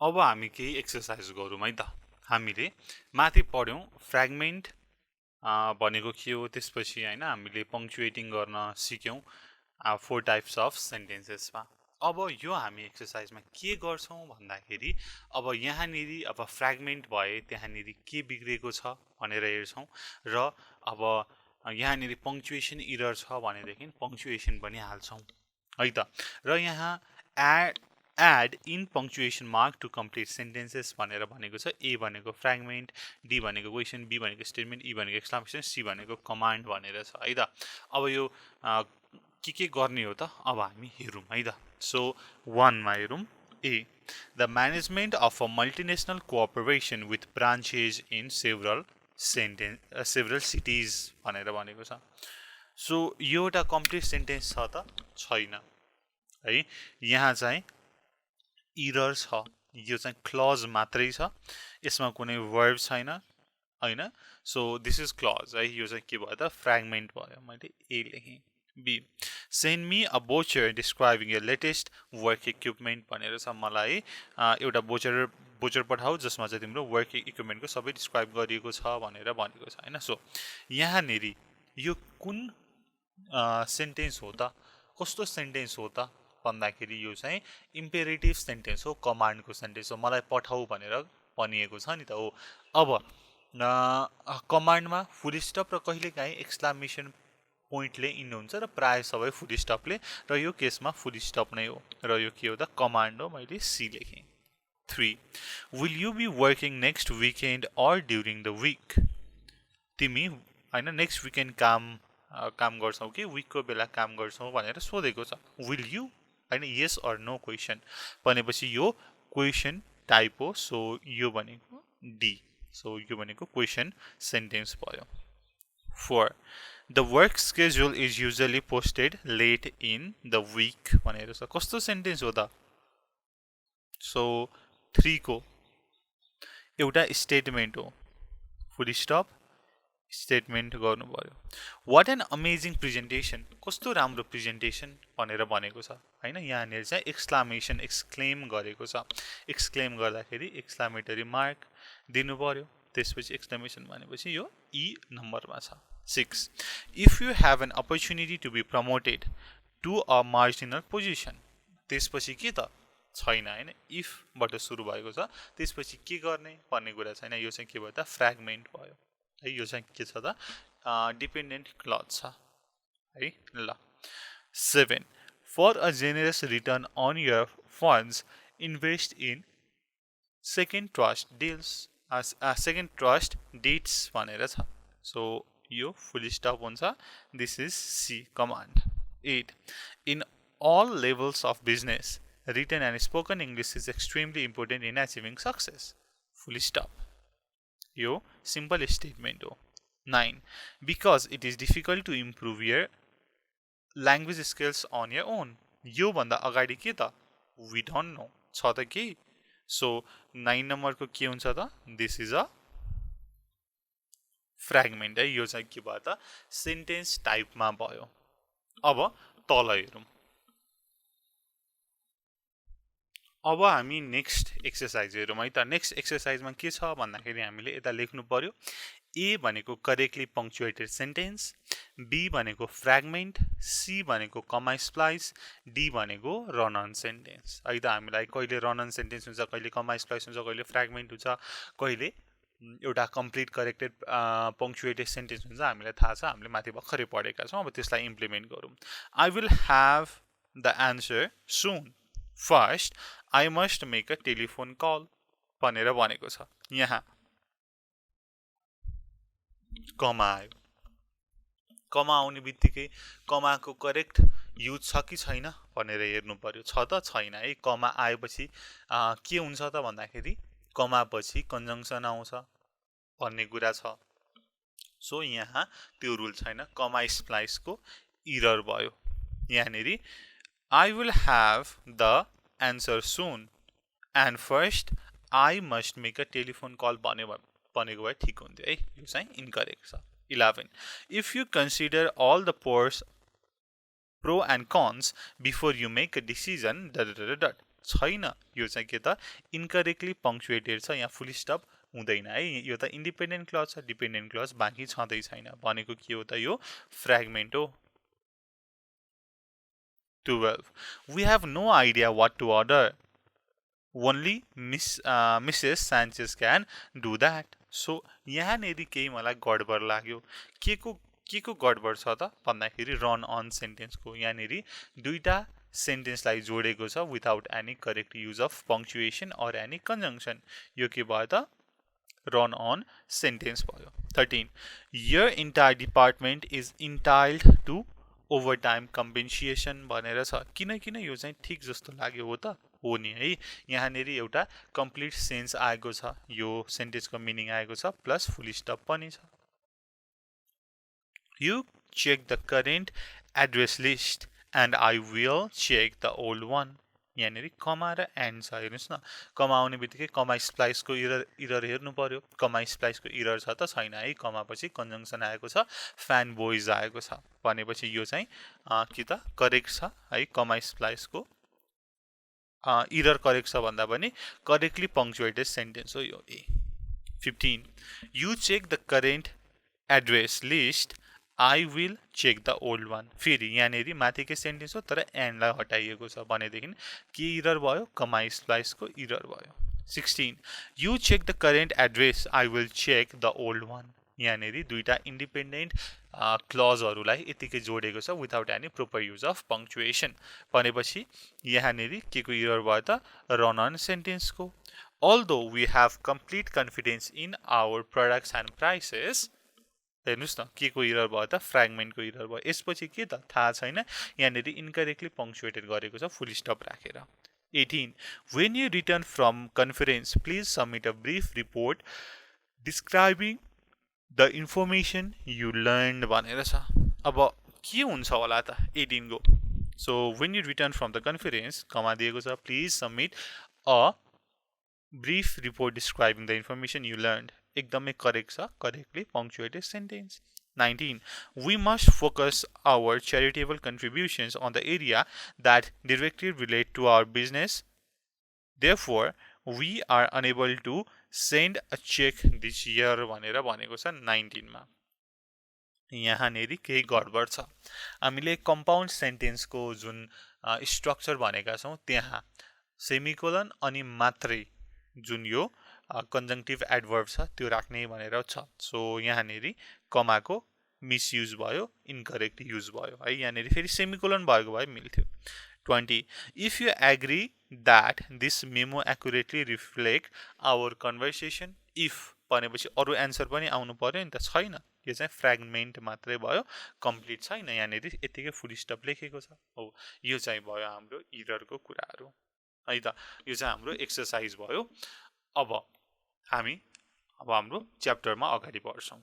अब हामी केही एक्सरसाइज गरौँ है त। हामीले माथि पढ्यौँ फ्र्यागमेन्ट भनेको के हो, त्यसपछि हैन हामीले पङ्क्चुएटिङ गर्न सिक्यौँ 4 टाइप्स अफ सेन्टेन्सेसमा। अब यो हामी एक्सरसाइजमा के गर्छौँ भन्दाखेरि अब यहाँनिर अब फ्र्यागमेन्ट भए त्यहाँनिर के बिग्रेको छ भनेर हेर्छौँ र अब यहाँनिर पङ्क्चुएसन इरर छ भनेदेखि पङ्क्चुएसन पनि हाल्छौँ है त। र यहाँ add in punctuation mark to complete sentences भनेर भनेको छ। A भनेको फ्र्यागमेन्ट, D भनेको क्वेसन, B भनेको स्टेटमेन्ट, E भनेको एक्सक्लामेसन, C भनेको कमान्ड भनेर छ है त। अब यो के गर्ने हो त अब हामी हेरौँ है त। सो 1 मा हेरौँ। A the management of a multinational corporation with branches in several cities भनेर भनेको छ। सो यो एउटा कम्प्लिट सेन्टेन्स छ त छैन है। यहाँ चाहिँ इरर छ, यो चाहिँ क्लज मात्रै छ, यसमा कुनै वर्ब छैन हैन। सो दिस इज क्लज है। यो चाहिँ के भयो त फ्र्यागमेन्ट भयो, मैले ए लेखेँ। B send me a brochure describing your latest work equipment भनेर छ। मलाई एउटा बोचर पठाऊ जसमा चाहिँ तिम्रो वर्क इक्विपमेन्टको सबै डिस्क्राइब गरिएको छ भनेर भनेको छ हैन। सो यहाँनिर यो कुन सेन्टेन्स हो त, कस्तो सेन्टेन्स हो त भन्दाखेरि यो चाहिँ इम्पेरेटिभ सेन्टेन्स हो, कमान्डको सेन्टेन्स हो। मलाई पठाऊ भनेर भनिएको छ नि त हो। अब कमान्डमा फुल स्टप र कहिलेकाहीँ एक्सक्लामेसन पोइन्टले इन हुन्छ र प्राय सबै फुल स्टपले, र यो केसमा फुल स्टप नै हो र यो के हो त कमान्ड हो, मैले सी लेखेँ। 3 will you be working next weekend or during the week. तिमी हैन नेक्स्ट विकेन्ड काम गर्छौ कि विकको बेला काम गर्छौ भनेर सोधेको छ। विल यु हैन यस अर नो क्वेसन भनेपछि यो क्वेसन टाइप हो। सो यो भनेको डी। सो यो भनेको क्वेसन सेन्टेन्स भयो। 4 the work schedule is usually posted late in the week भनेर छ। कस्तो सेन्टेन्स हो त। सो 3 को एउटा स्टेटमेन्ट हो, फुल स्टप स्टेटमेन्ट गर्नु पर्यो। वाट एन अमेजिङ प्रेजेन्टेसन, कस्तो राम्रो प्रेजेन्टेसन भनेर भनेको छ हैन। यहाँनिर चाहिँ एक्सक्लामेसन एक्सक्लेम गरेको छ। एक्सक्लेम गर्दाखेरि एक्सक्लामेटरी मार्क दिनु पर्यो, त्यसपछि एक्सक्लामेसन भनेपछि यो ई नम्बरमा छ। 6 if you have an opportunity to be promoted to a marginal position, त्यसपछि के त छैन हैन, इफबाट सुरु भएको छ, त्यसपछि के गर्ने भन्ने कुरा छैन। यो चाहिँ के भयो त फ्र्यागमेन्ट भयो है। यो चाहिँ के छ त डिपेन्डेन्ट क्लज छ है। ल 7 for a generous return on your funds invest in second trust deeds भनेर छ। सो यो फुल स्टप हुन्छ, this is C command. 8 in all levels of business, written and spoken English is extremely important in achieving success. Full stop. यो simple statement हो। 9 because it is difficult to improve your language skills on your own. यो भन्दा अगाडि के त we don't know छ त के। सो 9 नम्बरको के हुन्छ त दिस इज अ फ्र्यागमेन्ट है। यो चाहिँ के भयो त सेन्टेन्स टाइपमा भयो। अब तल हेरौँ। अब हामी नेक्स्ट एक्सरसाइज हेरौँ है त। नेक्स्ट एक्सरसाइजमा के छ भन्दाखेरि हामीले यता लेख्नु पर्यो ए भनेको करेक्टली पङ्क्चुएटेड सेन्टेन्स, बी भनेको फ्र्यागमेन्ट, सी भनेको कमा स्प्लाइस, डी भनेको रन अन सेन्टेन्स है त। हामीलाई कहिले रन अन सेन्टेन्स हुन्छ, कहिले कमा स्प्लाइस हुन्छ, कहिले फ्र्यागमेन्ट हुन्छ, कहिले एउटा कम्प्लिट करेक्टेड पङ्क्चुएटेड सेन्टेन्स हुन्छ, हामीलाई थाहा छ, हामीले माथि भर्खरै पढेका छौँ। अब त्यसलाई इम्प्लिमेन्ट गरौँ। I will have the answer soon, first I must make a telephone call भनेर भनेको छ। यहाँ कमा आयो, कमा आउने बित्तिकै कमाको करेक्ट युज छ कि छैन भनेर हेर्नु पर्यो। छ त छैन है। कमा आएपछि के हुन्छ त भन्दाखेरि कमा पछि कन्जङ्सन आउँछ भन्ने कुरा छ। सो यहाँ त्यो रुल छैन, कमा स्प्लाइसको इरर भयो। यहाँनिर I will have the answer soon and first I must make a telephone call भनेको भए ठिक हुन्थ्यो है। यो चाहिँ इन्करेक्ट छ। 11 if you consider all the pro and cons before you make a decision dot. छैन यो चाहिँ के त इनकरेक्टली पङ्क्चुएटेड छ यहाँ फुल स्टप हुँदैन है यो त इन्डिपेन्डेन्ट क्लज छ डिपेन्डेन्ट क्लज बाँकी छँदै छैन भनेको के हो त यो फ्र्यागमेन्ट हो 12 we have no idea what to order only Mrs. Sanchez can do that so यहाँनेरि केही मलाई गडबड लाग्यो के को गडबड छ त भन्दाखेरि रन अन सेन्टेन्सको यहाँनेरि दुईटा सेन्टेन्सलाई जोडेको छ without any correct use of punctuation or any conjunction यो के भयो त रन अन सेन्टेन्स भयो 13 your entire department is entitled to overtime compensation भनेर छ किन यो चाहिँ ठिक जस्तो लाग्यो हो त हो नि है यहाँनेरि एउटा कम्प्लिट सेन्स आएको छ यो सेन्टेन्सको मिनिङ आएको छ प्लस फुल स्टप पनि छ You check the current address list and I will check the old one. यहाँनेरि कमा र एन्ड छ हेर्नुस् न कमा आउने बित्तिकै कमा स्प्लाइसको इरर हेर्नु पर्यो कमा स्प्लाइसको इरर छ त छैन है कमा पछि कन्जङ्सन आएको छ फ्यान बोइज आएको छ भनेपछि यो चाहिँ कि त करेक्ट छ है कमा स्प्लाइसको इरर करेक्ट छ भन्दा पनि करेक्टली पङ्क्चुएटेड सेन्टेन्स हो यो ए 15 You check the current address list I will check the old one फेरि यहाँनेरि माथिकै सेन्टेन्स हो तर एन्डलाई हटाइएको छ भनेदेखि के इरर भयो कमा स्प्लाइसको इरर भयो 16 You check the current address I will check the old one यहाँनेरि दुईटा इन्डिपेन्डेन्ट क्लजहरूलाई यतिकै जोडेको छ without any proper use of punctuation भनेपछि यहाँनेरि के को इरर भयो त रन अन सेन्टेन्सको Although we have complete confidence in our products and prices हेर्नुस् न के को इरर भयो त फ्र्यागमेन्टको इरर भयो यसपछि के त थाहा छैन यहाँनेरि इनकरेक्टली पङ्क्चुएटेड गरेको छ फुल स्टप राखेर 18 When you return from conference please submit a brief report describing the information you learned भनेर छ अब के हुन्छ होला त 18 को So when you return from the conference कमा दिएको छ please submit a brief report describing the information you learned एकदमै करेक्ट छ correctly पङ्क्चुएटेड sentence 19 We must focus our charitable contributions on the area that directly relate to our business. Therefore, we are unable to send a check this year भनेर भनेको छ 19 मा यहाँनेरि केही गडबड छ हामीले कम्पाउन्ड सेन्टेन्सको जुन स्ट्रक्चर भनेका छौं त्यहाँ सेमिकोलन अनि मात्रै जुन यो कन्जङ्क्टिभ एडभर्ब छ त्यो राख्ने भनेर छ सो यहाँनेरि कमाको मिसयुज भयो इनकरेक्ट युज भयो है यहाँनेरि फेरि सेमिकोलन भएको भए मिल्थ्यो 20 If you agree that this memo accurately reflect our conversation if भनेपछि अरु एन्सर पनि आउनु पर्यो नि त छैन यो चाहिँ फ्र्यागमेन्ट मात्रै भयो कम्प्लिट छैन यहाँनेरि यतिकै फुल स्टप लेखेको छ हो यो चाहिँ भयो हाम्रो इररको कुराहरु है त यो चाहिँ हाम्रो एक्सरसाइज भयो अब हामी हाम्रो च्याप्टरमा अगाडि बढ्छौं